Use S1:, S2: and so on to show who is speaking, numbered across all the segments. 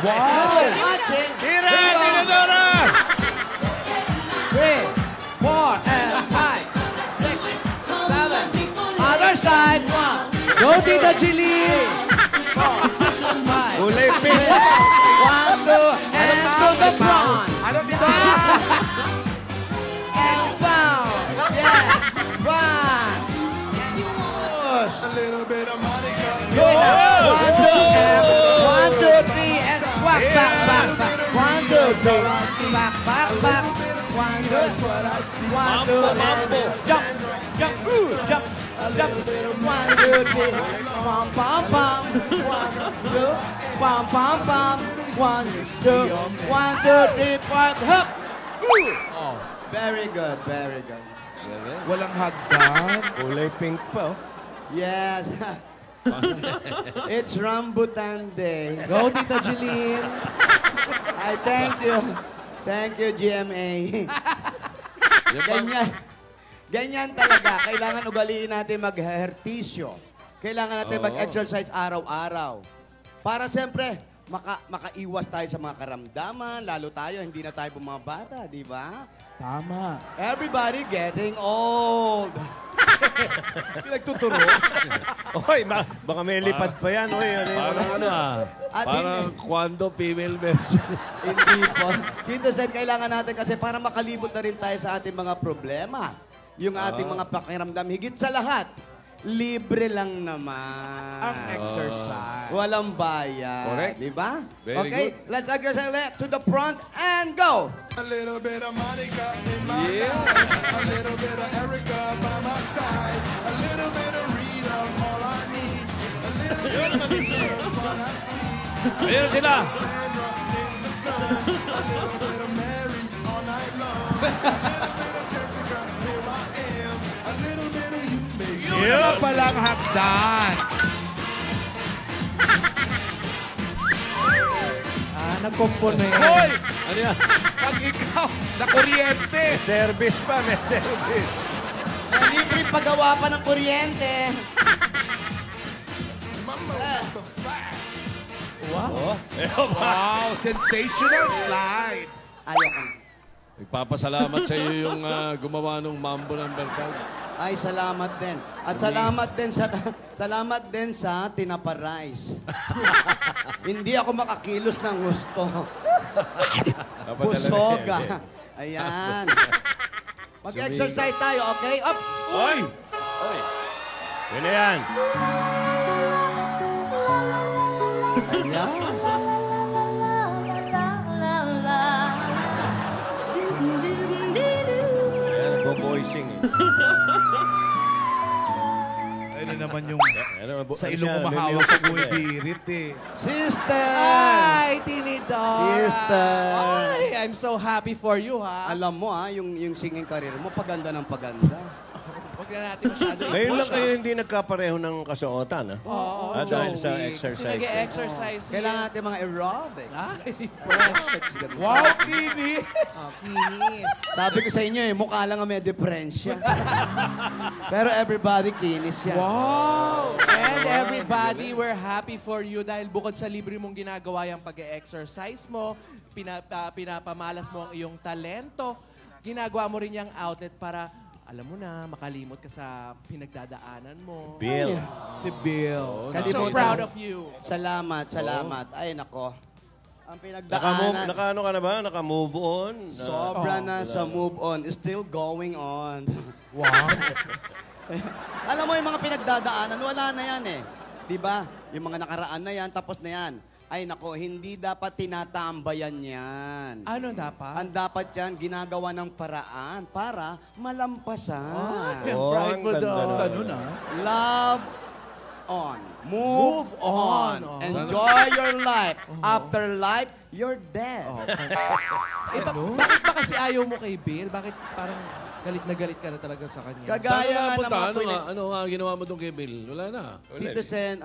S1: Wow!
S2: Matching.
S3: Tira, Tinadora!
S2: 3, 4, and 5, 6, 7. Other side. 1,
S1: Go, Tita Jeline!
S2: 5,
S3: Kulay pink.
S2: 1, 2, and to the front.
S4: Ano dito?
S2: And bounce. Yeah. 1. Push.
S5: A little bit of Monica.
S2: Do it now. 1, 2, and 1, 2, 3, and back, back, back, back. 1, 2, 3, back, back, back. 1, 2, 1, 2, and jump, jump, jump, jump. 1, 2, 3, pom, pom, pom. 1, 2, pom, pom, pom. 1, 2, 1, 2, 3, 4, hop. Oh, very good, very good.
S1: Walang hagdan.
S3: Kulay pink pa, oh.
S2: Yes. It's Rambutan Day.
S1: Go, Tita Jeline!
S2: I thank you. Thank you, GMA. Ganyan. Ganyan talaga. Kailangan ugaliin natin mag-ehersisyo. Kailangan natin mag-exercise araw-araw. Para siyempre, makaiwas tayo sa mga karamdaman. Lalo tayo, hindi na tayo bumabata, di ba?
S1: Tama.
S2: Everybody getting old.
S1: Pinagtuturo.
S3: Oy, baka may lipad pa yan. Oy,
S6: Parang ano
S2: At
S6: parang kwando female version.
S2: Hindi po. Dito, Sen, kailangan natin kasi para makalibot na rin tayo sa ating mga problema. Yung ating mga pakiramdam. Higit sa lahat, libre lang naman.
S1: Ang exercise.
S2: Walang bayan.
S6: Correct.
S2: Di ba?
S6: Very
S2: Okay, let's exercise to the front and go.
S5: A little bit of Monica in my life. A little bit of Erica by my side. A little bit of Rita's all I need. A little bit of Tina's what I see.
S6: Ayun sila.
S5: Sandra in the sun. A little bit of Mary all night long. A little bit of Jessica, here I am. A little bit of you makes me
S1: Yun na palang hagdan. Nagkompo na yan.
S6: Hoy! Ano yan?
S1: Pag ikaw, na kuryente.
S3: Service pa, may service.
S2: Libre paggawa pa ng kuryente.
S1: Wow. Wow, sensational slide.
S2: Ayoko.
S6: Nagpapasalamat sa iyo yung gumawa ng Mambo number 5.
S2: Ay, salamat din. At salamat din sa Tinapa Rice. Hindi ako makakilos ng gusto. Busoga. Ayan. Mag-exercise tayo, okay? Up!
S3: Oy! Oy! Yun na yan.
S2: Ayan.
S3: Ayan, nagbo-voicing eh.
S1: Ano naman yung sa
S3: Ano
S1: ilong
S3: siya,
S1: kumahawak
S3: may
S1: sa
S3: music
S1: buwibirit eh.
S2: Sister!
S7: Hi, Tinidora!
S2: Sister!
S7: Ay, I'm so happy for you, ha?
S2: Alam mo yung singing career mo, paganda ng paganda.
S7: Huwag na natin masyado
S3: Ngayon lang
S7: i-push,
S3: kayo hindi nagkapareho ng kasuotan, ha?
S7: Oo,
S3: Dahil sa
S7: Joey.
S3: exercise.
S7: Kasi nag-exercise siya.
S2: Kailangan natin mga aerobic.
S7: Ay,
S2: Fresh.
S1: Wow, kinis!
S7: oh, kinis.
S2: Sabi ko sa inyo mukha lang may diferensya. Pero everybody kinis yan.
S1: Wow!
S7: And everybody, we're happy for you dahil bukod sa libre mong ginagawa yung pag-exercise mo, pinapamalas mo ang iyong talento, ginagawa mo rin yung outlet para alam mo na, makalimot ka sa pinagdadaanan mo.
S3: Bill.
S1: Si Bill.
S7: I'm so proud of you.
S2: Salamat. Ay, nako. Ang
S3: Naka-ano
S2: pinagdaanan,
S3: ka na ba? Naka-move on?
S2: sobra na sa move on. Still going on.
S1: Wow.
S2: Alam mo, yung mga pinagdadaanan, wala na yan eh. Diba? Yung mga nakaraan na yan, tapos na yan. Ay, nako, hindi dapat tinatambayan yan.
S7: Ano dapat?
S2: Ang dapat yan, ginagawa ng paraan para malampasan.
S3: Oh, ang ganda na.
S1: Ganun ah.
S2: Love on. Move on.
S7: on.
S2: Enjoy your life. After life, you're dead.
S7: Eh, bakit ba kasi ayaw mo kay Bill? Bakit parang galit na talaga sa kanya?
S2: Kagaya nga ng mga
S6: Ano nga ginawa mo doon kay Bill? Wala na.
S2: Tito Sen,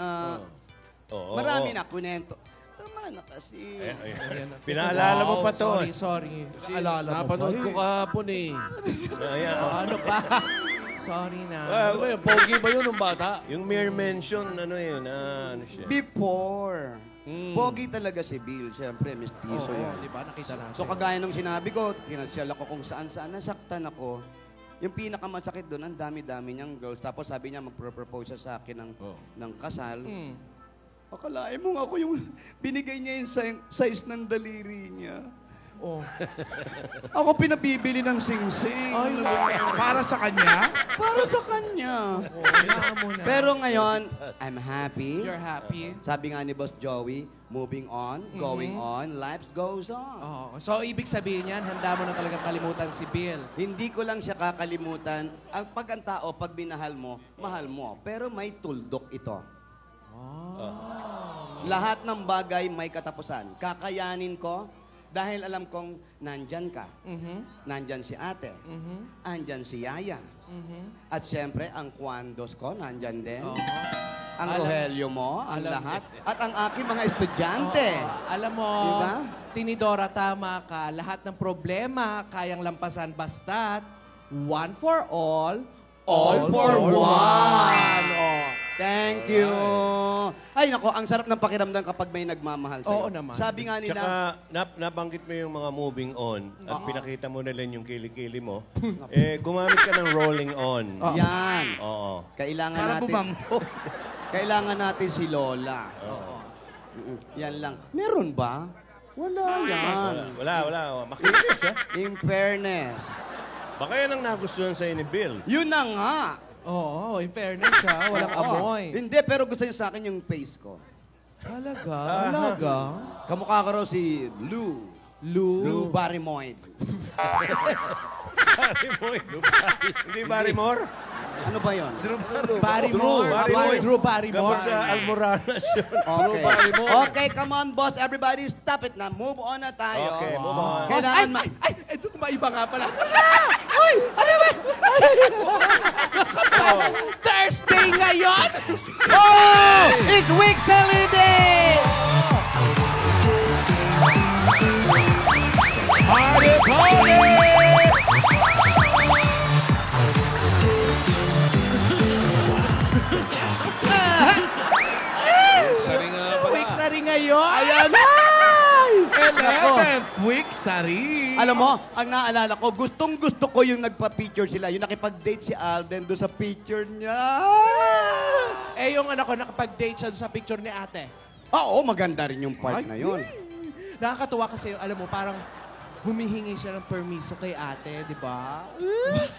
S3: Oo,
S2: marami
S3: oo.
S2: na kunento. Tama na kasi.
S3: Pinaalala mo pa to.
S7: Sorry.
S1: Alala mo ba?
S6: Napanood ko kahapon eh.
S3: Ayan.
S7: Ano pa? Sorry na.
S6: Ano ba yun? Pogi ba yun nung bata?
S3: Yung mere mention, ano yun? Ano siya?
S2: Before. Pogi talaga si Bill. Siyempre, mestizo
S7: Oo,
S2: yan.
S7: di ba? Nakita natin.
S2: So kagaya nung sinabi ko, pinasyal ako kung saan-saan, nasaktan ako. Yung pinakamasakit doon, ang dami-dami niyang girls. Tapos sabi niya, magpro-propose siya sa akin ng kasal. Akalain mo nga ako yung binigay niya yung size ng daliri niya.
S7: Oh.
S2: Ako pinabibili ng sing-sing.
S1: Ay, para sa kanya?
S2: Para sa kanya. Pero ngayon, I'm happy.
S7: You're happy?
S2: Sabi nga ni Boss Joey, moving on, going on, life goes on.
S7: Oh. So, ibig sabihin yan, handa mo na talagang kalimutan si Bill.
S2: Hindi ko lang siya kakalimutan. Pag ang tao, pag binahal mo, mahal mo. Pero may tuldok ito. Lahat ng bagay may katapusan. Kakayanin ko dahil alam kong nandyan ka. Nandyan si ate. Andyan si yaya. At siyempre, ang kwandos ko, nandyan din. Ang Rogelio mo, ang lahat. At ang aking mga estudyante.
S7: Alam mo,
S2: Diba?
S7: Tinidora, tama ka. Lahat ng problema, kayang lampasan basta't one for all for one. Oh.
S2: Thank you. Ay, nako, ang sarap ng pakiramdam kapag may nagmamahal sa'yo.
S7: Oo naman.
S2: Sabi nga nila,
S3: Tsaka, nabanggit mo yung mga moving on at pinakita mo na rin yung kilikili mo. Gumamit ka ng rolling on.
S2: yan.
S3: Oo.
S2: Kailangan
S1: Para
S2: natin,
S1: bumangko.
S2: kailangan natin si Lola. Yan lang. Meron ba? Wala yan.
S3: Wala. Makinis, ha?
S2: In fairness.
S3: Baka yan ang nagustuhan sa'yo ni Bill.
S2: Yun na nga.
S7: Oo, in fairness ha, walang amoy.
S2: Hindi, pero gusto niya sa akin yung face ko.
S7: Talaga?
S2: Kamukha ko raw si Lou Barrymore.
S3: Barrymore. Hindi Barrymore?
S2: Ano ba yun?
S7: Barrymore. Drew Barrymore.
S3: Kapag sa Almoranas yun.
S2: Okay. Okay, come on, boss. Everybody, stop it na. Move on na tayo.
S3: Okay, move on.
S2: Kailangan
S7: Ito maiba nga pala. Thursday ngayon!
S2: Oh! It's Week Holiday!
S6: Sari nga pala.
S7: Week na rin ngayon!
S2: Ayan!
S1: 11th week, Sari.
S2: Alam mo, ang naalala ko, gustong-gusto ko yung nagpa-picture sila. Yung nakipag-date si Alden doon sa picture niya.
S7: Eh, yung anak ko nakapag-date siya sa picture ni ate.
S2: Oo, maganda rin yung part na yun.
S7: Nakakatuwa kasi, alam mo, parang humihingi siya ng permiso kay ate, di ba?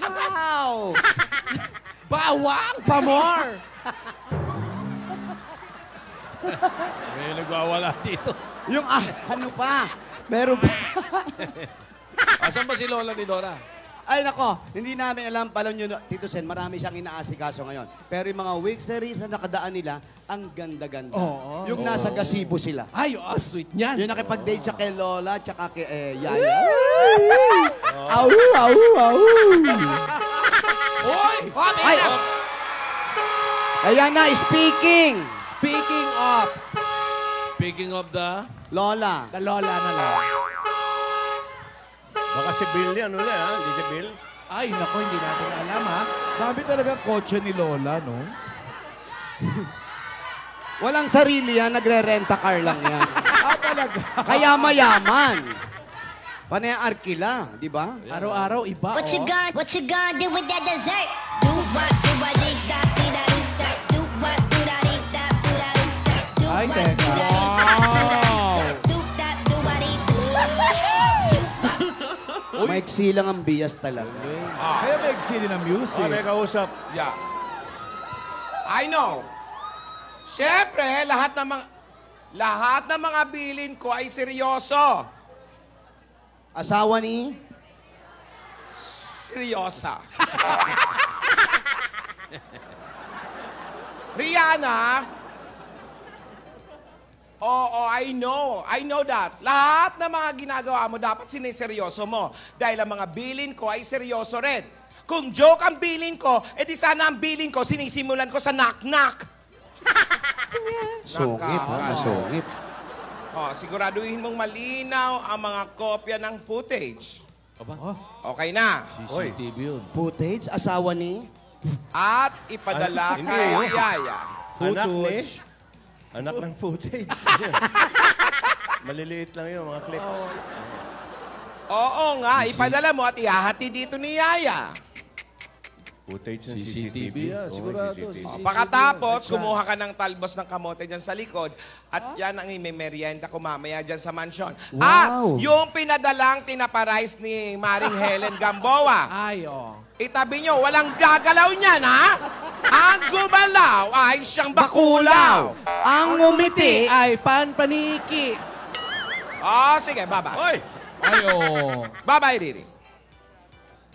S2: Wow!
S7: Bawang! Pamor!
S6: May nagwawala dito.
S2: Yung ano pa, meron pa.
S6: Asan ba si Lola ni Dora?
S2: Ay, nako, hindi namin alam. Alam nyo, Tito Sen, marami siyang inaasikaso ngayon. Pero yung mga week series na nakadaan nila, ang ganda-ganda.
S7: Oo.
S2: Yung nasa gazebo sila.
S7: Ay, sweet niyan.
S2: Yung nakipag-date siya kay Lola, tsaka kay Yaya. Au, au, au.
S7: Oy!
S2: Ay, ayan na, speaking.
S7: Speaking of,
S6: Speaking of the...
S2: Lola.
S7: the Lola na lang.
S3: Baka si Bill yan, uli, ha? Hindi si Bill?
S7: Ay, naku, hindi natin alam, ha?
S1: Dami talaga kotse ni Lola, no?
S2: Walang sarili yan, nagre-renta car lang yan.
S1: Talaga.
S2: Kaya mayaman. Panay arkila, di ba?
S7: Araw-araw, iba,
S4: What you
S7: oh.
S4: gonna do with that dessert? Do what, dig that, do that, do what, do that, dig that, do that, do
S7: Ay,
S4: what,
S7: teka.
S4: do that, do that, do what,
S2: Maiksi lang ang bias talaga.
S1: Kaya may eksili ng music.
S3: May kausap.
S8: Yeah. I know. Siyempre, lahat ng mga bilin ko ay seryoso.
S2: Asawa ni?
S8: Seryosa. Rihanna, oo, I know. I know that. Lahat ng mga ginagawa mo, dapat siniseryoso mo. Dahil ang mga bilin ko ay seryoso rin. Kung joke ang bilin ko, edi sana ang bilin ko, sinisimulan ko sa knock-knock.
S2: Sungit, ha? Sungit.
S8: Oh, siguraduhin mong malinaw ang mga kopya ng footage.
S6: Aba?
S8: Okay na.
S6: CCTV yun.
S2: Footage, asawa ni?
S8: At ipadala
S3: Hindi,
S8: kay
S3: oh.
S8: Yaya.
S3: Anak ni? Anak ng footage. Maliliit lang yun, mga clips.
S8: Oo nga, ipadala mo at ihahati dito ni Yaya.
S3: Footage ng
S6: CCTV
S3: CCTV.
S6: yan,
S3: Oo,
S6: sigurado.
S3: CCTV.
S8: Pagkatapos, kumuha ka ng talbos ng kamote dyan sa likod at yan ang imemerienda ko mamaya dyan sa mansyon. At yung pinadalang tinaparize ni Maring Helen Gamboa.
S7: Ay, oh.
S8: Itabi nyo, walang gagalaw niyan, ha? Ang gumalaw ay siyang bakulaw.
S2: Ang ngumiti.
S7: Ay, paniki.
S8: Oh, sige, bye-bye.
S3: Oy!
S1: Ay, oh.
S8: Bye-bye, Riri.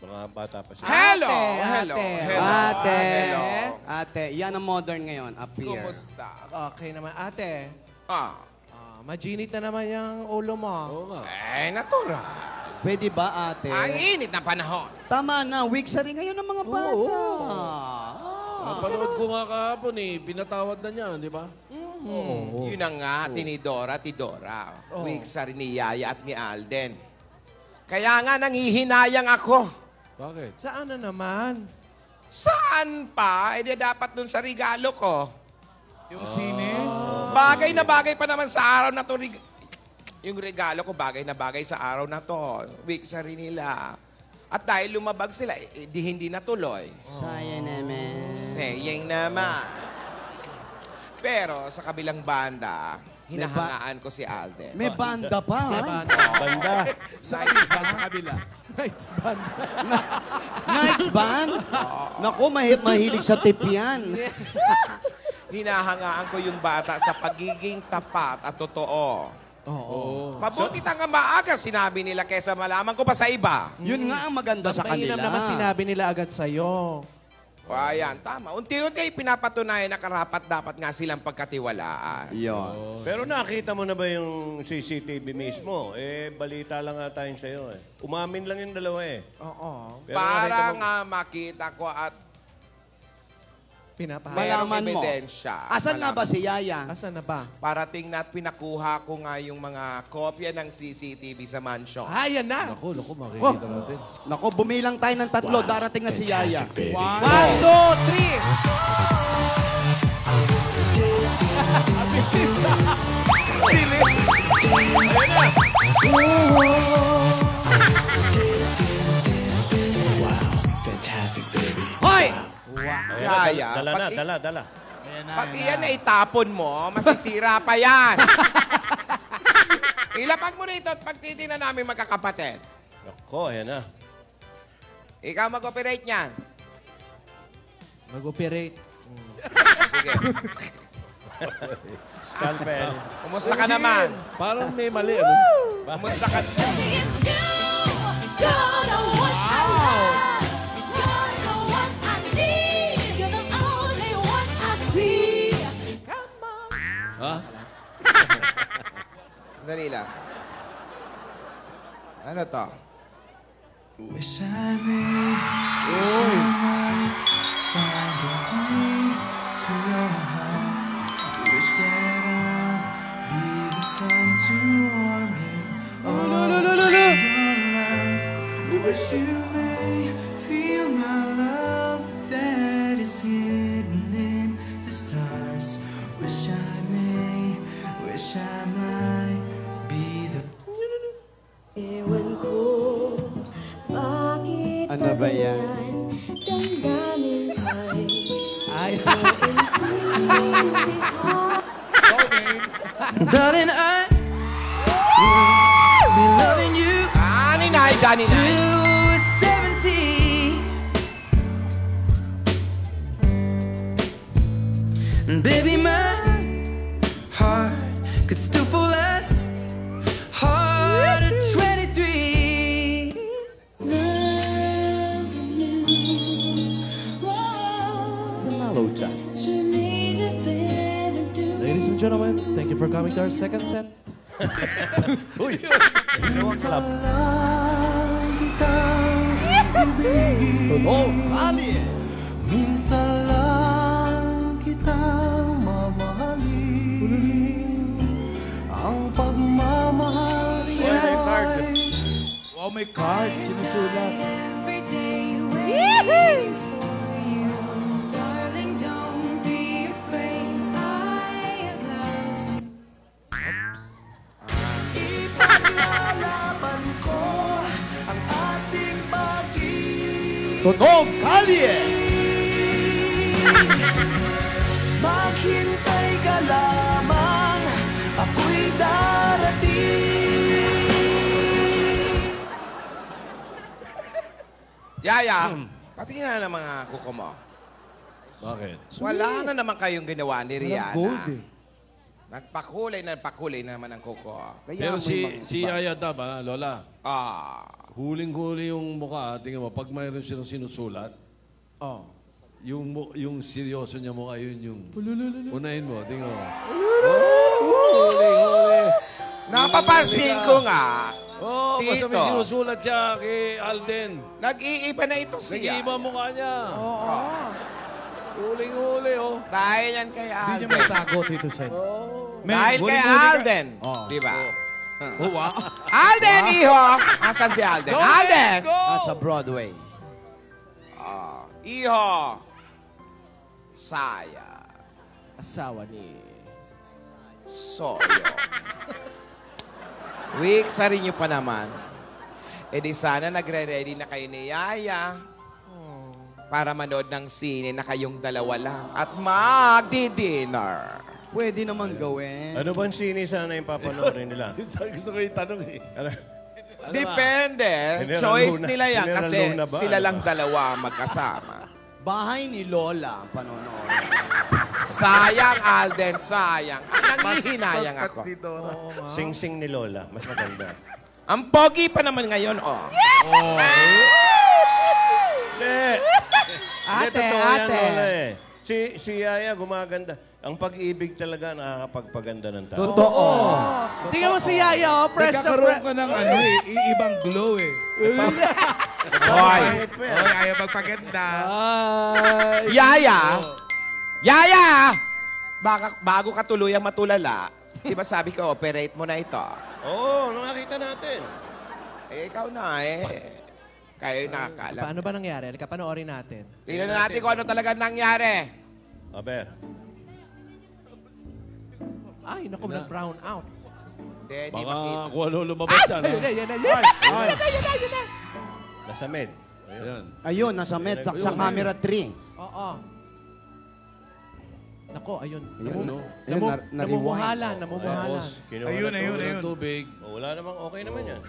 S3: Mga bata pa siya.
S8: Hello,
S7: Ate,
S8: hello,
S7: ate.
S8: hello.
S2: Ate.
S8: Hello.
S2: Ate, yan ang modern ngayon. Appear.
S8: Kumusta?
S7: Okay naman. Ate,
S8: Ah,
S7: majinit na naman yung ulo mo.
S6: Oo nga.
S8: natural.
S2: Pwede ba, ate?
S8: Ang init na panahon.
S2: Tama na. Weak sa rin ngayon ng mga bata.
S6: Napanood ko nga kahapon pinatawad na niya, di ba?
S8: Yun na nga, tinidora, tidora.
S7: Oh.
S8: Week sa rin ni Yaya at ni Alden. Kaya nga, nangihinayang ako.
S6: Bakit?
S7: Saan na naman?
S8: Saan pa? Eh, di dapat dun sa regalo ko.
S1: Yung sine?
S8: Bagay na bagay pa naman sa araw na to. Yung regalo ko, bagay na bagay sa araw na to. Week sa rin nila. At dahil lumabag sila, di hindi natuloy.
S2: Sayang naman.
S8: Sayang naman. Pero sa kabilang banda, hinahangaan ko si Alden.
S2: May banda pa, ha?
S3: Banda.
S1: Sa kabila.
S7: Nice band.
S2: Nice band? Naku, mahilig sa tip yan.
S8: Hinahangaan ko yung bata sa pagiging tapat at totoo.
S7: Oo.
S8: Mabuti tanga maaga, sinabi nila, kesa malaman ko pa sa iba.
S2: Yun nga ang maganda sa kanila.
S7: Mainam naman sinabi nila agad sa'yo.
S8: O ayan, tama. Unti-unti pinapatunayan na karapat dapat nga silang pagkatiwalaan.
S2: Yun.
S3: Pero nakita mo na ba yung CCTV mismo? Eh, balita lang nga tayo sa'yo eh. Umamin lang yung dalawa eh.
S7: Oo.
S3: Pero
S8: Para
S3: nakita mo-
S8: nga makita ko at
S7: Pinapahayag.
S2: Malaman mo.
S8: ebidensya.
S2: Asan nga ba si Yaya?
S7: Asan na ba?
S8: Parating na at pinakuha ko nga yung mga kopya ng CCTV sa mansion.
S7: Ayan na.
S6: Naku, makikita natin.
S2: Naku, bumilang tayo ng 3. Darating na si Yaya.
S7: 1, 2, 3.
S2: Hoy!
S8: Yaya,
S3: Dala na, dala.
S8: pag iyan na itapon mo, masisira pa yan. Ilapag mo rito at pagtitingnan namin magkakapatid.
S3: Nako, ayan na.
S8: Ikaw mag-operate niyan.
S7: Mag-operate.
S8: Sige.
S3: Scalpel.
S8: Kumusta ka naman?
S6: Parang may mali, ano?
S8: Kumusta ka?
S6: Ha?
S8: Dali lang. Ano to?
S5: Wish I may find a way to your heart. Wish that I'll be the sun to warm you all your life. Wish you may feel my love that is hidden in the stars. Wish I might be the
S4: Ewan ko, bakit
S2: Ano ba yan?
S4: damdamin ay
S7: Ay.
S5: Darling, I will be loving you
S8: Ninay, Daninay.
S5: till we're 70. And baby, my heart could still fall as hard at 23.
S7: Ladies and gentlemen, thank you for coming to our second set.
S5: Minsan lang kitang mamahalin. Ang pagmamahal ay
S1: Wow, may card. Sinusulat.
S4: Every day waiting for you.
S2: Tunog Kalye.
S5: Maghintay ka lamang, ako'y darating.
S8: Yaya, patingin na ng mga kuko mo.
S6: Bakit?
S8: Wala na naman kayong ginawa ni Rihanna.
S2: gold eh.
S8: Nagpakulay na naman ang kuko.
S6: Pero si Yaya Dab, Lola,
S8: Ah.
S6: huling-huli yung mukha. Tingnan mo, pag mayroon silang sinusulat,
S7: Oh.
S6: yung seryoso niya mukha, yun yung... Unahin mo, tingnan mo.
S8: Napapansin ko nga,
S6: Oh, basta may
S8: Tito.
S6: sinusulat siya kay Alden.
S8: nag-iiba na ito siya.
S6: Nag-iiba ang mukha niya. Huling-huli, oh.
S8: Dahil yan kay
S1: Hindi niya
S8: Alden.
S1: matago, Tito Sen.
S8: Dahil kay
S1: huli-huli ka-
S8: Alden.
S1: Oh.
S8: Di ba?
S1: Oh, wow.
S8: Alden, iho! Asan si Alden? Alden!
S2: At sa Broadway.
S8: Iho! Saya.
S7: Asawa ni...
S8: Soyo. Week, sa rin nyo pa naman. E di sana nagre-ready na kayo ni Yaya. Para manood ng sine na kayong dalawa lang. At magdi-dinner.
S2: Pwede naman gawin.
S3: Ano bang sini sana yung papanoorin nila?
S6: Gusto ko yung tanong eh.
S8: Depende.
S3: General
S8: Choice
S3: Luna.
S8: nila yan
S3: General
S8: kasi
S3: Luna ba?
S8: sila
S3: Ano
S8: lang
S3: ba?
S8: dalawa magkasama.
S2: Bahay ni Lola, panonood.
S8: Sayang, Alden, sayang. Nangihinayang ako.
S3: Sing-sing ni Lola. Mas maganda.
S8: Ang pogi pa naman ngayon, oh.
S7: Ate,
S3: Totoo yan,
S7: ate.
S3: Lola eh. Si Yaya gumaganda. Ang pag-ibig talaga nakakapagpaganda ng tao.
S2: Totoo.
S7: Tingnan mo si Yaya, oh. Press the
S1: Nagkakaroon ka ng ano eh, ibang glow eh.
S8: Hoy.
S1: Oy, ayaw magpaganda.
S8: Yaya! Yaya! Bago ka tuluyang matulala, di ba sabi ko, operate mo na ito?
S3: Oo, nakakita natin.
S8: Eh, ikaw na eh. Kayo nakakaalam.
S7: Paano ba nangyari? Kapanoorin natin.
S8: Tingnan na natin kung ano talaga nangyari.
S3: Aber.
S7: Ay, naku, nag-brown out.
S8: Hindi, di
S6: Baka
S8: makita.
S6: kung ano lumabas yan,
S7: Ayun na,
S6: ha?
S7: yun na, yun na.
S3: Nasa med.
S6: Ayan.
S2: Ayun, nasa med, sa camera 3.
S7: Oo. Nako, ayun.
S6: Ayun, no?
S2: Ayun,
S7: Namumuhalan, namumuhalan.
S6: Tapos, kinuha
S1: Ayun,
S6: na
S1: ayun,
S6: ng
S1: ayun.
S6: tubig.
S3: Oh, wala namang okay naman yan.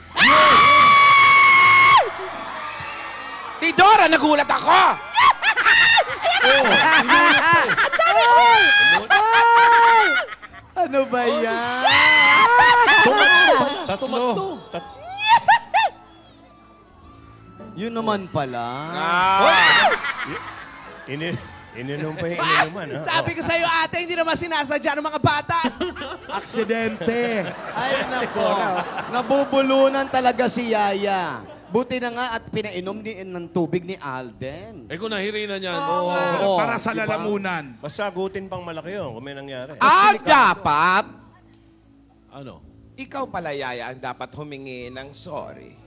S8: Tidora, nagulat ako!
S2: Ano ba yan?
S3: Tatlo.
S2: Yun naman pala.
S3: Ininom pa yung ininuman. Ha?
S7: Sabi ko sa'yo, ate, hindi naman sinasadya ng mga bata.
S1: Aksidente.
S2: Ay, nako. Nabubulunan talaga si Yaya. Buti na nga at pinainom ng tubig ni Alden.
S6: Eh kung nahirinan yan,
S2: Oo,
S1: Para sa
S2: diba?
S1: lalamunan.
S3: Mas sagutin pang malaki yun kung may nangyari.
S8: Dapat,
S6: ano?
S8: ikaw pala, Yaya, ang dapat humingi ng sorry.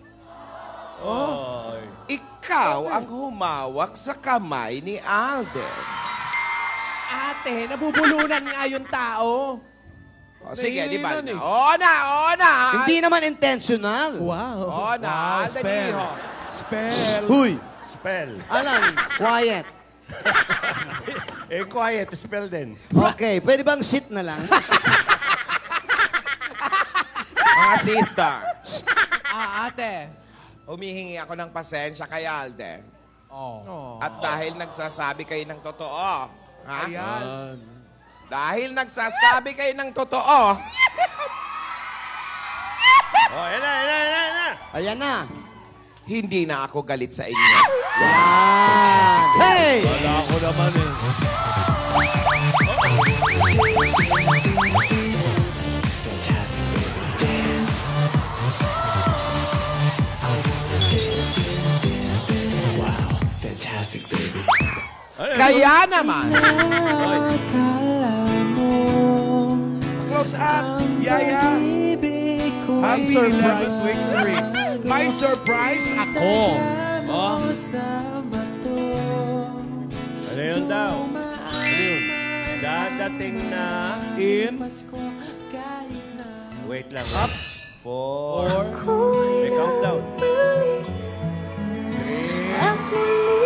S3: Oy.
S8: Ikaw ang humawak sa kamay ni Alden.
S7: Ate, nabubulunan nga yung tao.
S8: O, sige, di ba?
S6: Nahihirapan eh.
S8: Oo na!
S2: Hindi naman intentional.
S7: Wow.
S8: Oo na, Alden, iho.
S1: Spell.
S2: Huy!
S3: Spell.
S2: Alan, quiet.
S3: Quiet. Spell din.
S2: Okay, pwede bang sit na lang?
S8: Mga sister,
S7: Ate.
S8: humihingi ako ng pasensya kay Alden.
S7: Oh.
S8: At dahil nagsasabi kayo ng totoo, ha?
S6: Yan.
S8: Dahil nagsasabi kayo ng totoo,
S3: Oh, yan na.
S2: Ayan na.
S8: hindi na ako galit sa inyo.
S2: Hey!
S6: Wala ako naman eh.
S8: Kaya naman,
S1: Close up. Yaya. Happy 11th week streak. May surprise ako.
S6: Oh,
S3: Ano yun daw? Ano yun? Dadating na...
S1: In.
S3: Wait lang. Up. 4. May countdown. 3.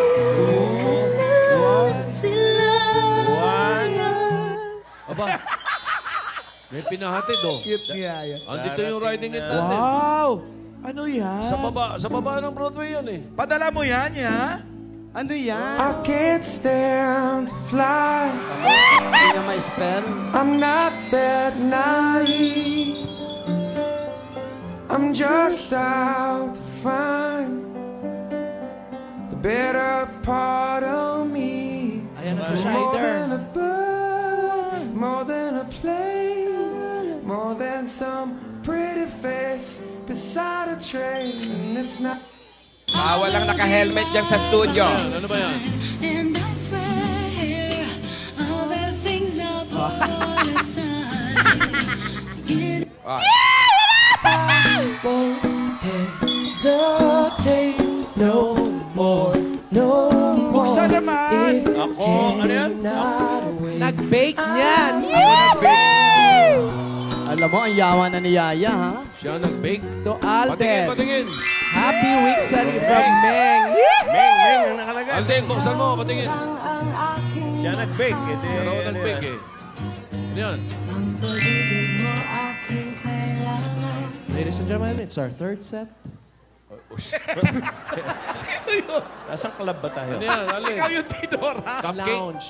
S6: Aba. May pinahatid, oh.
S2: Cute niya yan.
S6: Andito yung riding it natin.
S1: Wow! Ano yan?
S6: Sa baba ng Broadway yan eh.
S1: Padala mo yan, ya?
S2: Ano yan?
S9: I can't stand to fly.
S2: Hindi niya ma-spell.
S9: I'm not that naive. I'm just out to find the better part of me.
S7: Ayan na si
S9: More
S7: Shider.
S9: than a bird, more than a plane, more than some pretty face beside a train. And it's not.
S8: Bawal lang naka-helmet dyan sa studio.
S6: Ano ba yan?
S4: And I swear all the things I put aside.
S9: Won't hesitate no more, no more.
S1: Buksan naman!
S3: Ako, ano yan?
S7: Nag-bake niyan.
S2: Alam mo, ang yawa na ni Yaya, ha?
S6: Siya nag-bake.
S7: To
S6: Patingin,
S7: Alden.
S6: patingin.
S7: Happy Wixari from Meng.
S3: Meng, ang nakalagay.
S6: Alden, buksan mo, patingin.
S3: Siya nag-bake.
S6: Siya raw nag-bake eh. Ano yan?
S7: Ladies and gentlemen, it's our third set.
S3: Nasaan club ba tayo?
S6: Ano yan, Alden?
S1: Ikaw yung Tidora.
S6: Cupcake?
S7: Lounge.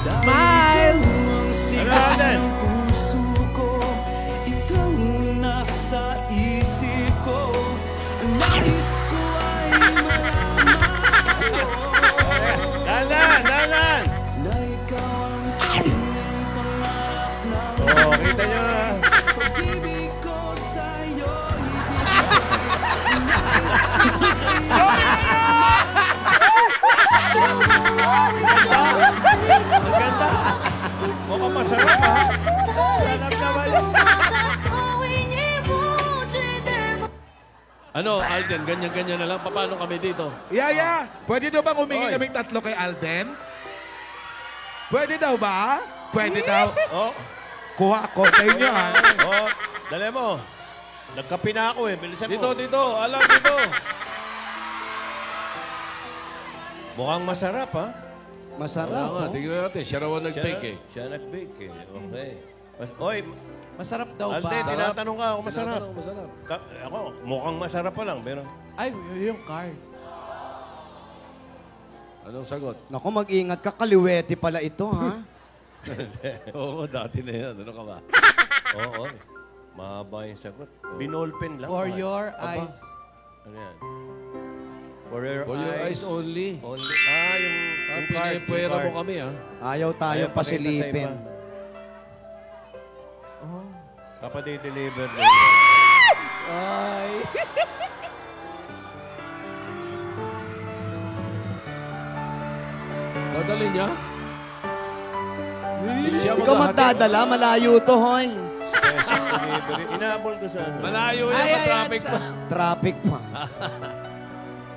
S7: Smile!
S3: Ano, Alden?
S9: Ikaw nasa isip ko. Nais ko ay
S3: Danan!
S9: na ikaw ang tanging pangarap na
S3: Oh, kita nyo na.
S9: pag-ibig ko sa'yo.
S3: Mukhang masarap, ha?
S6: Ano, Alden, ganyan-ganyan na lang. Paano kami dito?
S1: Yaya, pwede daw bang humingi
S3: Oy.
S1: kaming tatlo kay Alden? Pwede daw ba? Pwede daw.
S3: Oh,
S1: Kuha ako sa inyo, ha?
S3: oh, dali mo. Nagkape na ako eh. Bilisan mo.
S6: Dito. Alam, dito.
S3: Mukhang masarap, ha?
S2: Masarap.
S6: Wala nga,
S2: oh.
S6: tignan natin. Siya raw ang nag-bake eh.
S3: Siya nag-bake eh. Okay. Oy,
S7: Masarap daw ba?
S3: Alden, tinatanong ka kung masarap.
S6: Tinatanong, masarap.
S3: Ako, mukhang masarap pa lang, pero...
S7: Ay, yung card.
S6: Anong sagot?
S2: Naku, mag-ingat ka. Kaliwete pala ito, ha?
S6: Oo, dati na yan. Ano ka ba?
S3: Oo, mahaba yung sagot. Binolpen lang.
S7: For
S3: mahal.
S7: your
S3: Aba,
S7: eyes.
S3: Ano yan? For your
S6: eyes only.
S3: Only. Yung card.
S6: Pinipwera mo kami, ha?
S2: Ayaw tayo
S3: Ayaw pakita sa
S2: pasilipin.
S3: iba. Kapag i-deliver na
S7: Ay.
S6: Dadali niya? Siya
S2: Ikaw
S6: maghahatid.
S2: magdadala, malayo to, hoy.
S3: special delivery. Inaabol ko sa ano.
S6: Malayo yan, traffic pa.
S2: Traffic pa.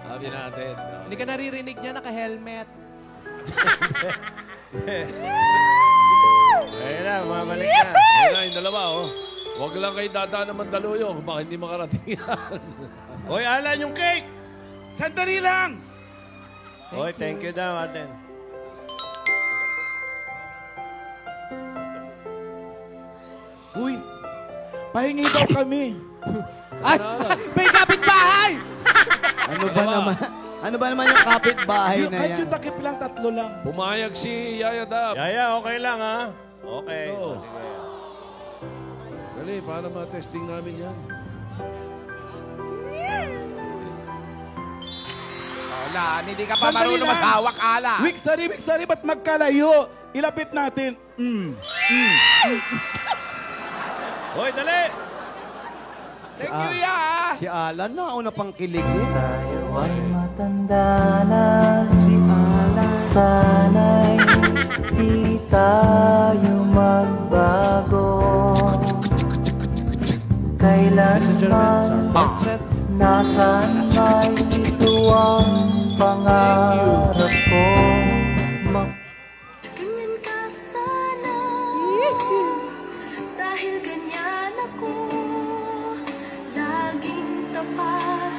S6: Sabi natin.
S7: Hindi ka naririnig niya, naka-helmet.
S3: Ayun na, mamalik na.
S6: Ayun na, yung dalawa, oh. Huwag lang kayo dadaan ng Mandaluyong. Baka hindi makarating yan.
S3: Hoy, Alan, yung cake!
S1: Sandali lang!
S3: Hoy, thank you daw, Aten.
S1: Uy, pahingi daw kami.
S7: Ay! May kapitbahay!
S2: Ano ba naman? Ano ba naman yung kapitbahay na
S1: Kahit
S2: yan?
S1: yung takip lang, tatlo lang.
S6: Pumayag si Yaya Dab.
S3: Yaya, okay lang, ha? Okay.
S6: Oo.
S3: O, sige.
S6: Dali, para ma-testing namin yan.
S8: Wala, hindi ka pa
S1: Sandali
S8: marunong
S1: lang.
S8: maghawak ala.
S1: Wiksari, ba't magkalayo? Ilapit natin.
S3: Hoy, dali!
S1: Thank you, ya!
S2: Si Alan na, una pang kiligin.
S10: Tayo ay matanda na,
S2: Si Alan.
S10: sana'y di tayo magbago.
S7: Messenger events, our
S10: Kailanman
S7: fourth set.
S10: nasaan ay ito ang pangarap ko.
S4: Ganyan ka sana, dahil ganyan ako, laging tapat.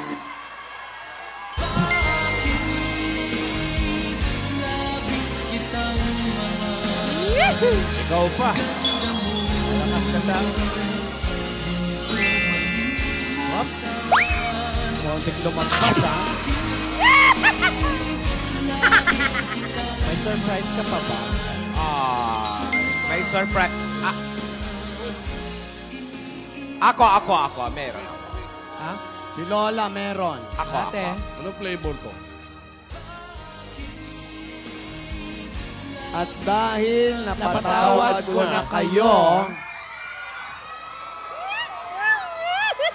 S9: Labis kitang
S3: Ikaw pa. Malakas ka sa...
S2: Hop. Konting lumagpas, ha?
S7: May surprise ka pa ba?
S8: May surprise. Ako. Meron ako.
S7: Ha?
S2: Si Lola meron.
S7: Ate.
S6: Anong flavor ko?
S2: At dahil napatawad ko na kayo,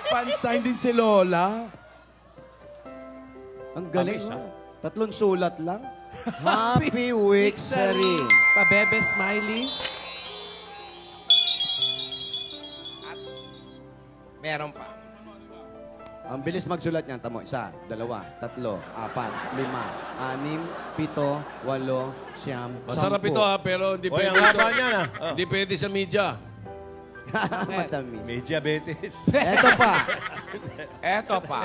S1: Pansign din si Lola.
S2: ang galing, ha? 3 sulat lang. Happy Wixery.
S7: Pabebe Smiley.
S8: Meron pa.
S2: Ang bilis magsulat niyan. Tamo, 1, 2, 3, 4, 5, 6, 7, 8, 9, 10.
S6: Masarap ito ha, pero hindi
S3: Hoy,
S6: pwede
S3: ang haba
S6: ito.
S3: niya na.
S6: Hindi pwede sa media.
S2: Matamis.
S3: Media Betis.
S2: Eto pa.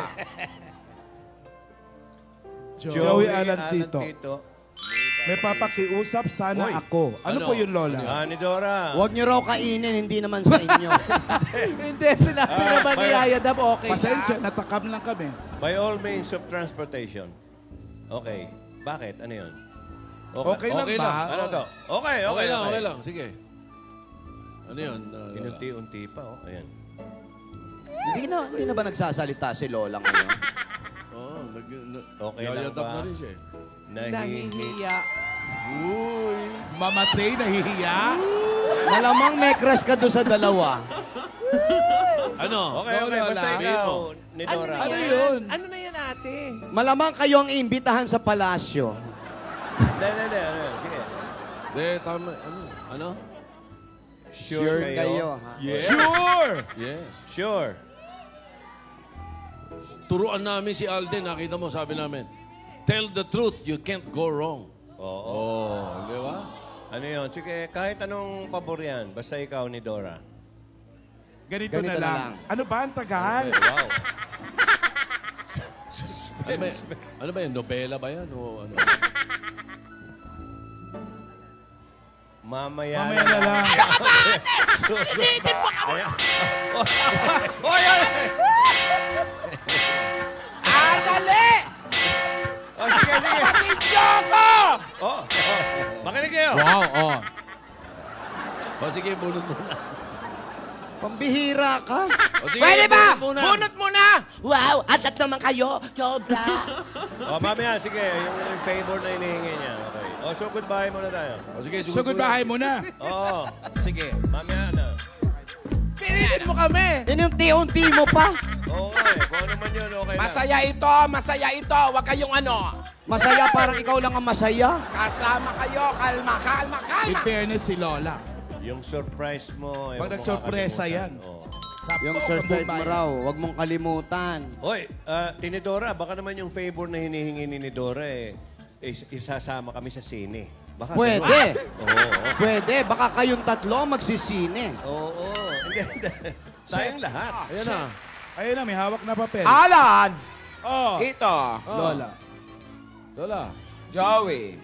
S1: Joey Alan Tito. May papakiusap sana
S3: Hoy.
S1: ako. Ano po yun, Lola?
S3: Ni Dora.
S2: Huwag niyo raw kainin, hindi naman sa inyo.
S7: Hindi, sinabi naman ni Ayadab, okay
S1: Pasensya, natakam lang kami.
S3: By all means of transportation. Okay. Bakit? Ano yun?
S1: Okay lang ba?
S3: Ano to? Okay
S6: lang. Sige. Ano yun?
S3: Inunti-unti pa, oh. Ayan.
S2: Hindi na ba nagsasalita si Lola ngayon?
S3: Okay lang
S6: Yayadap
S3: ba?
S6: na rin siya eh.
S7: Nahihiya.
S1: Uy, mamatay, nahihiya.
S2: Malamang may crush ka doon sa dalawa.
S6: Ano?
S3: Okay. Basta ikaw, ni Dora.
S7: Ano yun? Ano na yan, ate?
S2: Malamang kayo ang iimbitahan sa palasyo.
S3: Hindi. Ano yun? Sige.
S6: Hindi, tama. Ano?
S3: Sure kayo?
S2: ha?
S6: Yes.
S1: Sure!
S6: Yes.
S3: Sure.
S6: Turuan namin si Alden, nakita mo, sabi namin, tell the truth, you can't go wrong.
S3: Oo.
S6: Di ba?
S3: Ano yun? Sige, kahit anong pabor yan, basta ikaw ni Dora.
S1: Ganito na lang. Ano ba ang tagal?
S3: Wow.
S6: Ano ba yan? Nobela ba yan? O ano?
S3: Mamaya
S1: na lang.
S3: Ano ka ba, ate? Pinitin mo ka ba? Oy!
S8: Dali!
S3: Sige.
S8: Patidyo ko!
S3: Makinig kayo.
S2: Wow,
S6: Sige, bunot muna.
S2: Pambihira ka.
S6: Sige,
S8: Pwede ba?
S6: bunot muna.
S8: Bunot muna! Wow! Atat naman kayo! Sobra!
S3: Mamaya, sige. Yung favor na hinihingi niya. Okay. So goodbye muna tayo.
S6: Sige,
S1: So goodbye muna.
S3: Oo. Sige. Mamaya na.
S7: Pinitin mo kami!
S2: Inunti-unti mo pa.
S3: Oo kung ano man yun, okay lang.
S8: Masaya ito! Huwag kayong ano!
S2: Masaya, parang ikaw lang ang masaya.
S8: Kasama kayo! Kalma!
S1: In fairness si Lola.
S3: Yung surprise mo.
S1: Pag nagsurpresa yan.
S2: Yung surprise mo raw, huwag mong kalimutan.
S3: Hoy, Tinidora, baka naman yung favor na hinihingi ni Dora isasama kami sa sine. Baka
S2: Pwede.
S3: Oo.
S2: Pwede. Baka kayong tatlo magsisine.
S3: Oo. Hindi. Tayong lahat.
S6: Ayan na.
S1: Ayun na, may hawak na papel.
S8: Alan!
S1: Oh,
S8: Ito!
S1: Lola.
S6: Lola.
S8: Joey.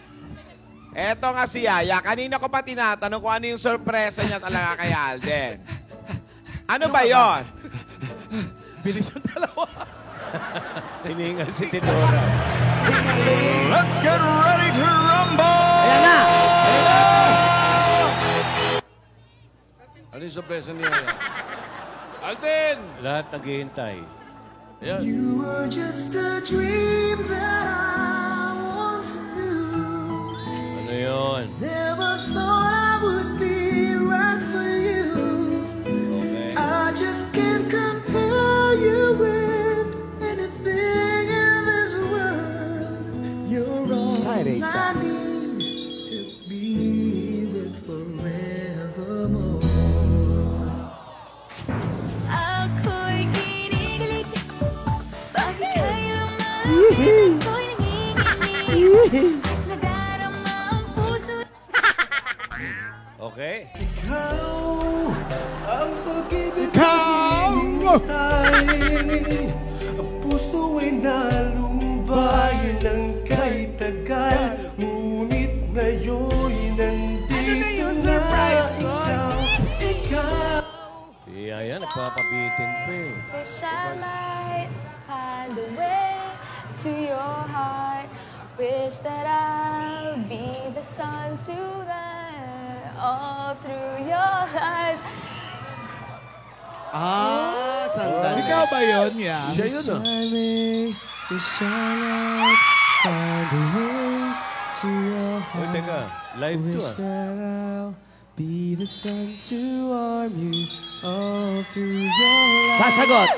S8: Eto nga si Yaya. Kanina ko pa tinatanong kung ano yung sorpresa niya talaga kay Alden. Ano ba yon?
S1: Bilis yung dalawa.
S3: Hiningal si Tidora.
S5: Let's get ready to rumble!
S2: Ayan na!
S6: Ano yung sorpresa niya? Alden!
S3: Lahat naghihintay.
S6: Ayan.
S5: You were just a dream that I once knew.
S3: Ano yun?
S5: Never thought I would be right for you.
S3: Okay.
S5: I just can't compare you with anything in this world. You're all
S2: Exciting.
S5: I need to be with forevermore.
S4: Ako'y kinikilig. Bakit kailanman ako'y nanginginig? Nadarama ang puso.
S3: Okay.
S5: Ang pag-ibig
S2: Ikaw!
S5: ang puso ay nalumbay ng kay tagal. Ngunit ngayon'y nandito na.
S3: Yaya, nagpapabitin pa eh.
S11: Wish I might find a way to your heart. Wish that I'll be the sun to light all through your life.
S2: Sandali.
S1: Ikaw ba yun, yeah?
S6: Siya yun, ah.
S9: Wish I might find a way to your
S3: Uy,
S9: heart.
S3: teka. Live to
S9: Wish
S3: ah.
S9: that I'll be the sun to warm you all through your life.
S2: Sasagot.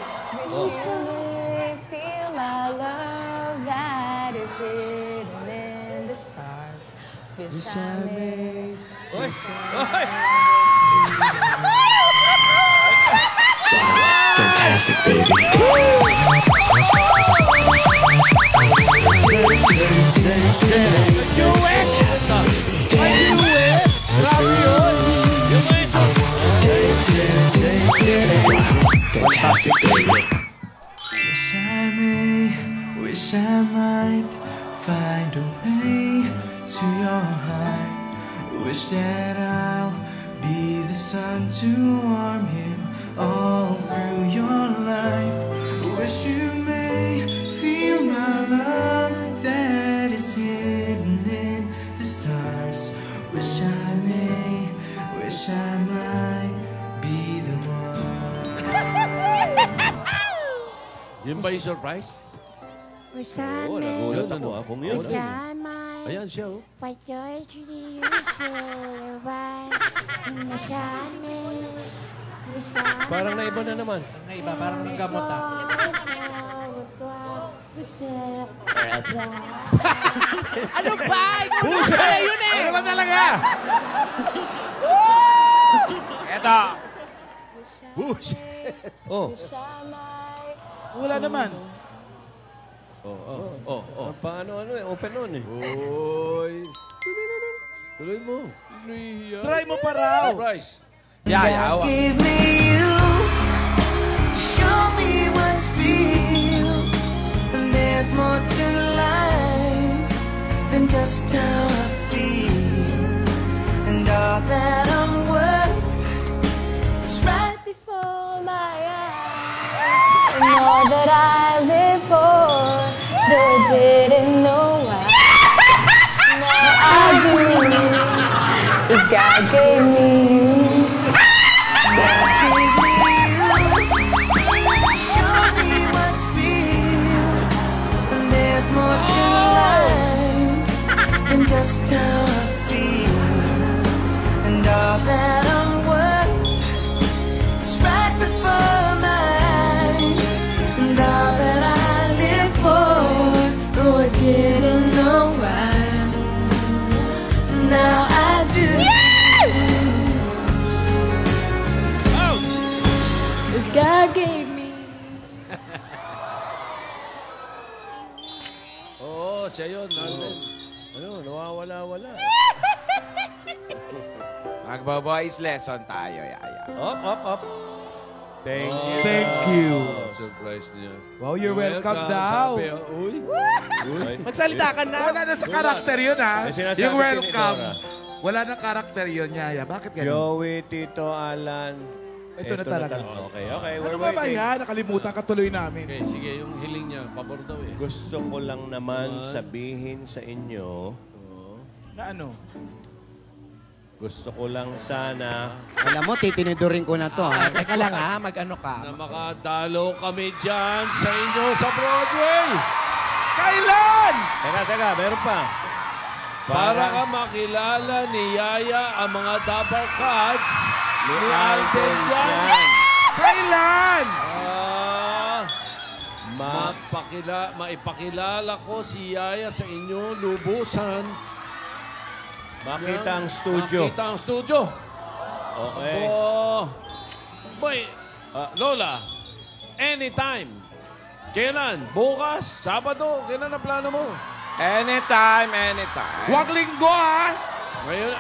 S11: Wish you may feel my love that is hidden in the stars. Wish I may.
S3: Uy!
S9: Fantastic, baby. Wish I might find a way to your heart. Wish that I'll be the sun to warm you all through your life. Wish you may feel my love that is hidden in the stars. Wish I might be the one.
S6: Yun ba yung surprise?
S12: Wish I
S3: Oo,
S12: may,
S3: nagulat ako ah. Kung yun.
S12: wish I might,
S6: Ayan siya, oh.
S12: fight joy to the usual right. Wish I may, wish I
S3: Parang naiba na naman.
S7: Naiba, parang ng gamot ah. Ano ba? Ikaw pala yun eh!
S1: Ano ba talaga?
S8: Eto.
S3: Oh.
S1: Wala naman.
S3: Paano eh? Open on eh.
S6: Uy. Tuloy mo.
S1: Try mo pa raw.
S6: Surprise.
S8: Yaya,
S9: Give me you to show me what's real. And there's more to life than just how I feel. And all that I'm worth is right
S11: Before my eyes, and all that I live for, though I didn't know why. Now I do, 'cause God gave me you.
S9: Show me what's real. And there's more to life than just how I feel. And all that I'm worth is right before my eyes. And all that I live for, though I didn't know why. Now I do.
S11: 'Cause God gave me.
S6: Oo, siya yun.
S3: Ano, nawawala-wala.
S8: Magbo-voice lesson tayo, Yaya.
S3: Up. Thank you.
S1: Thank you.
S6: Surprise niya.
S1: Wow, you're welcome daw.
S6: Sabi, uy.
S7: Magsalita ka na.
S1: Wala na sa karakter yun, ha?
S3: May sinasabi
S1: Yung
S3: si
S1: welcome.
S3: Nora.
S1: Wala na karakter yun, Yaya. Bakit ganun?
S3: Joey, Tito, Alan.
S1: Ito na talaga.
S3: Okay,
S1: Ano
S3: we're
S1: ba ba
S3: waiting.
S1: yan? Nakalimutan ka tuloy namin.
S6: Okay, sige, yung hiling niya, pabor daw eh.
S3: Gusto ko lang naman sabihin sa inyo,
S1: Na ano?
S3: gusto ko lang sana,
S2: Alam mo, titinidurin ko na to. Ha?
S7: Teka lang ha, mag-ano ka.
S6: Na makadalo kami dyan sa inyo sa Broadway.
S1: Kailan?
S3: Teka, meron pa.
S6: Para ka makilala ni Yaya ang mga Dabar Cats ni Alden dyan.
S1: Kailan?
S6: Maipakilala ko si Yaya sa inyo lubusan.
S3: Makita ang studio.
S6: Makita ang studio.
S3: Okay.
S6: Boy, Lola, anytime. Kailan? Bukas? Sabado? Kailan ang plano mo?
S8: Anytime.
S1: Huwag linggo, ha?
S6: Ngayon.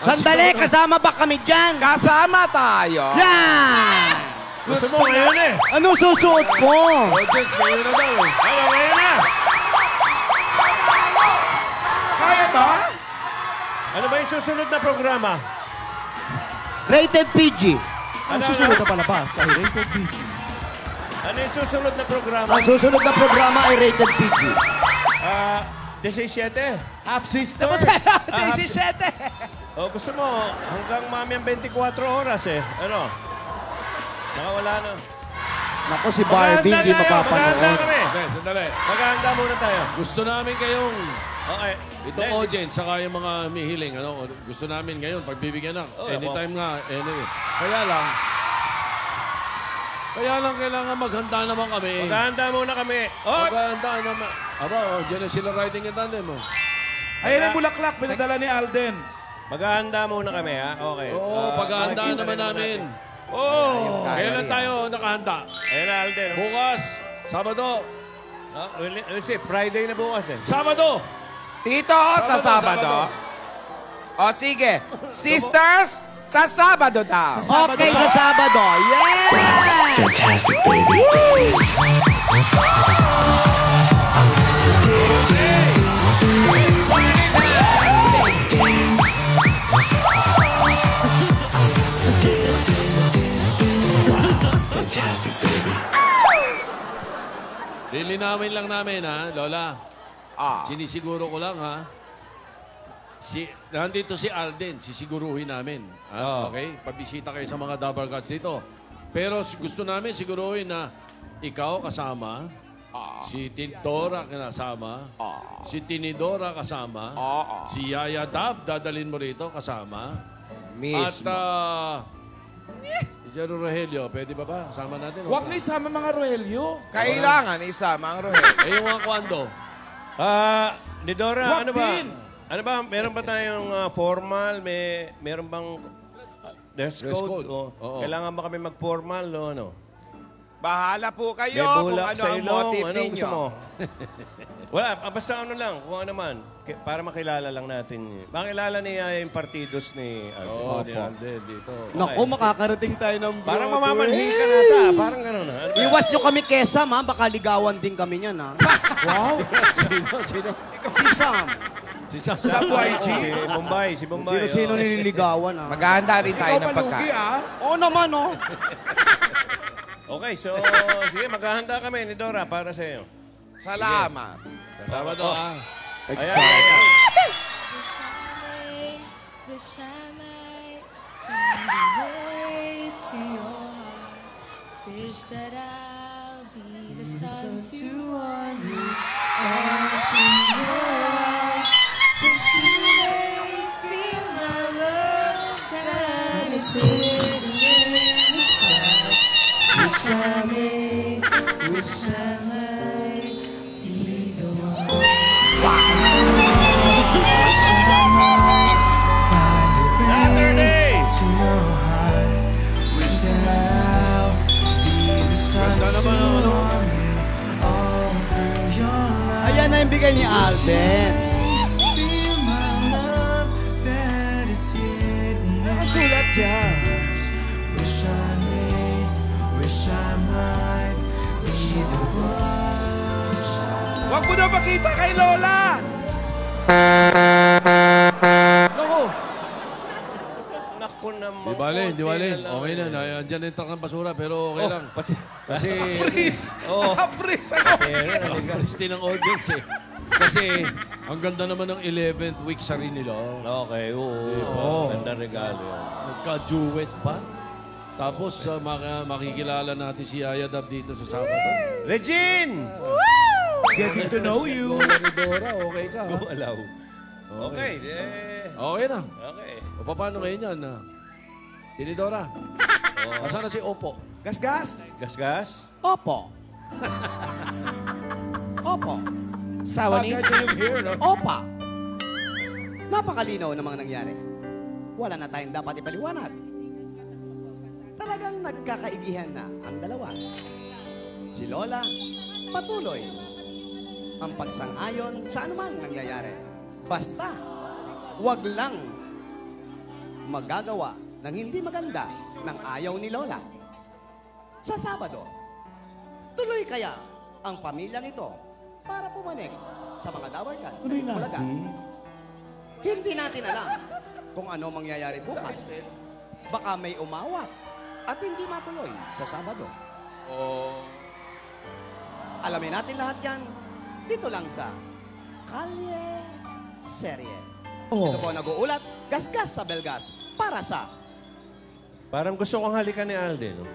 S2: Sandali, kasama ba kami dyan?
S8: Kasama tayo.
S2: Yan!
S3: Gusto mo ngayon eh.
S2: Ano susuot ko?
S6: Audience, ngayon na daw eh.
S3: Ngayon na.
S1: Kaya ba?
S3: Ano ba yung susunod na programa?
S2: Rated PG.
S1: Ang susunod na palabas ay Rated PG.
S3: Ano yung susunod na programa?
S2: Ang susunod na programa ay Rated PG.
S3: 17.
S1: Half Sister.
S7: Tapos 17.
S3: Gusto mo, hanggang mami ang 24 oras eh. Ano? Nakawala na.
S2: Naku, si Barbie hindi
S3: Maghahanda
S2: mapapanood.
S3: kami.
S6: Okay, sandali.
S3: Maghahanda muna tayo.
S6: Gusto namin kayong,
S3: Okay.
S6: itong audience, saka yung mga mihiling, ano, gusto namin ngayon, pagbibigyan ng, anytime nga, anyway. Kaya lang kailangan maghanda naman kami.
S3: Maghahanda muna kami.
S6: Maghanda naman. Aba, dyan na sila riding in tandem mo.
S1: Ayan ang bulaklak, pinadala ni Alden.
S3: Maghahanda muna kami, ha? Okay.
S6: Oo, paghahandaan naman namin. Kailan tayo nakahanda?
S3: Ayan na, Alden.
S6: Bukas, Sabado.
S3: Friday na bukas eh.
S6: Sabado!
S8: Tito, sa Sabado. O sige, sisters, sa Sabado daw.
S2: Okay, sa Sabado. Yeah!
S9: Fantastic, baby. Fantastic, baby.
S6: Lilinawin lang namin, ha, Lola. Sinisiguro ko lang, ha. Nandito si Alden, sisiguruhin namin. Okay? Pabisita kayo sa mga Double Cuts dito. Pero gusto namin siguruhin na ikaw kasama, si Tintora kasama, si Tinidora kasama, si Yaya Dab, dadalhin mo rito kasama.
S8: Mismo.
S6: At, si Jero Rogelio, pwede ba ba? Kasama natin?
S1: Huwag na isama mga Rogelio.
S8: Kailangan isama ang Rogelio.
S6: Yung mga kwando?
S3: Nidora,
S1: Huwag
S3: ano ba?
S1: din.
S3: Ano ba? Meron ba tayong formal? Meron bang dress code?
S6: Oo.
S3: Kailangan ba kami mag-formal o ano?
S8: Bahala po kayo
S3: May
S8: kung
S3: bulak
S8: ano
S3: sa
S8: ang
S3: ilong,
S8: motive
S3: ano gusto
S8: ninyo.
S3: mo? Wala, basta ano lang, kung ano man. Para makilala lang natin. Makilala niya yung partidos ni Alden.
S6: Oo, ni Alden dito.
S2: Naku, makakarating tayo ng
S3: Parang mamamanhin ka na ta. Parang gano'n na.
S2: Iwas nyo kami Kesam, ha? Baka ligawan din kami niyan, ha?
S1: Wow.
S6: Sino?
S2: Si Sam.
S6: Si Sam.
S3: Si Bombay.
S2: Sino-sino nililigawan, ha?
S8: Maghahanda rin tayo ng pagkain.
S2: Oo naman, oh.
S3: Okay, so sige, maghahanda kami ni Dora para sa iyo.
S8: Salamat.
S3: Sabado, Ayan.
S11: Wish I might find a way to your heart. Wish that I'll be the sun to warm you all through your life. Wish you may feel my love that is hidden in the stars. Wish I may be the one.
S3: Saturday!
S6: Ganda naman ano.
S2: Ayan na yung bigay ni Alden.
S1: Sulat siya. Huwag mo na makita kay Lola.
S3: Naku naman.
S6: Di bale. Okay na. Andiyan na yung truck ng basura, pero okay lang. Kasi...
S1: Freeze. Freeze ako.
S6: Freeze din ang audience eh. Kasi ang ganda naman ng 11th week sa rin nila.
S3: Okay, oo. Ganda regalo yan.
S6: Nagka-duet pa. Tapos makikilala natin si Yaya Dab dito sa Sabado.
S3: Regine!
S1: Getting to know you.
S6: Lola ni Dora, okay ka ha?
S3: Gumalaw. Okay.
S6: Okay na.
S3: Okay.
S6: O paano ngayon yan? Tinidora. Asan na si Opo?
S1: Gas-gas.
S3: Gas-gas?
S2: Opo. Opo.
S7: Sawa ni?
S2: Opa. Napakalinaw namang nangyari. Wala na tayong dapat ipaliwanag. Talagang nagkakaigihan na ang dalawa. Si Lola, patuloy ang pagsang-ayon sa anumang nangyayari. Basta, wag lang magagawa ng hindi maganda ng ayaw ni Lola. Sa Sabado, tuloy kaya ang pamilyang ito para pumanik sa mga dawarkan sa Bulaga. Hindi natin alam kung ano mangyayari bukas. Baka may umawat at hindi matuloy sa Sabado. Alamin natin lahat yan dito lang sa Kalye Serye. Ito po nag-uulat, Gasgas sa Belgas para sa...
S3: Parang gusto kong halikan ni Alden, no?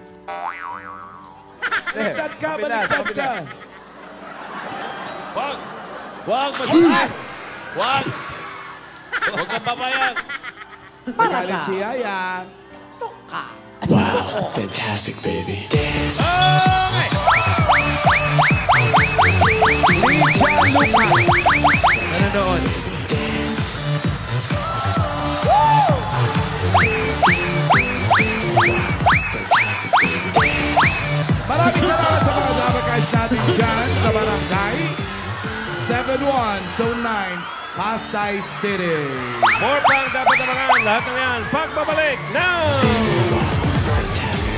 S1: Baliktad ka, baliktad ka.
S6: Wag! Wag! Masakit! Wag! Huwag kang papayag!
S2: Para
S1: Galing
S2: sa...
S1: si Yaya.
S2: Toka.
S9: Wow, fantastic, baby. Dance.
S1: Nanonood. Maraming salamat sa mga dabarkads natin dyan sa Barangay 71 Zone 9, Pasay City.
S3: More pang dapat namangan. Lahat ng yan. Pagbabalik now!
S9: Fantastic.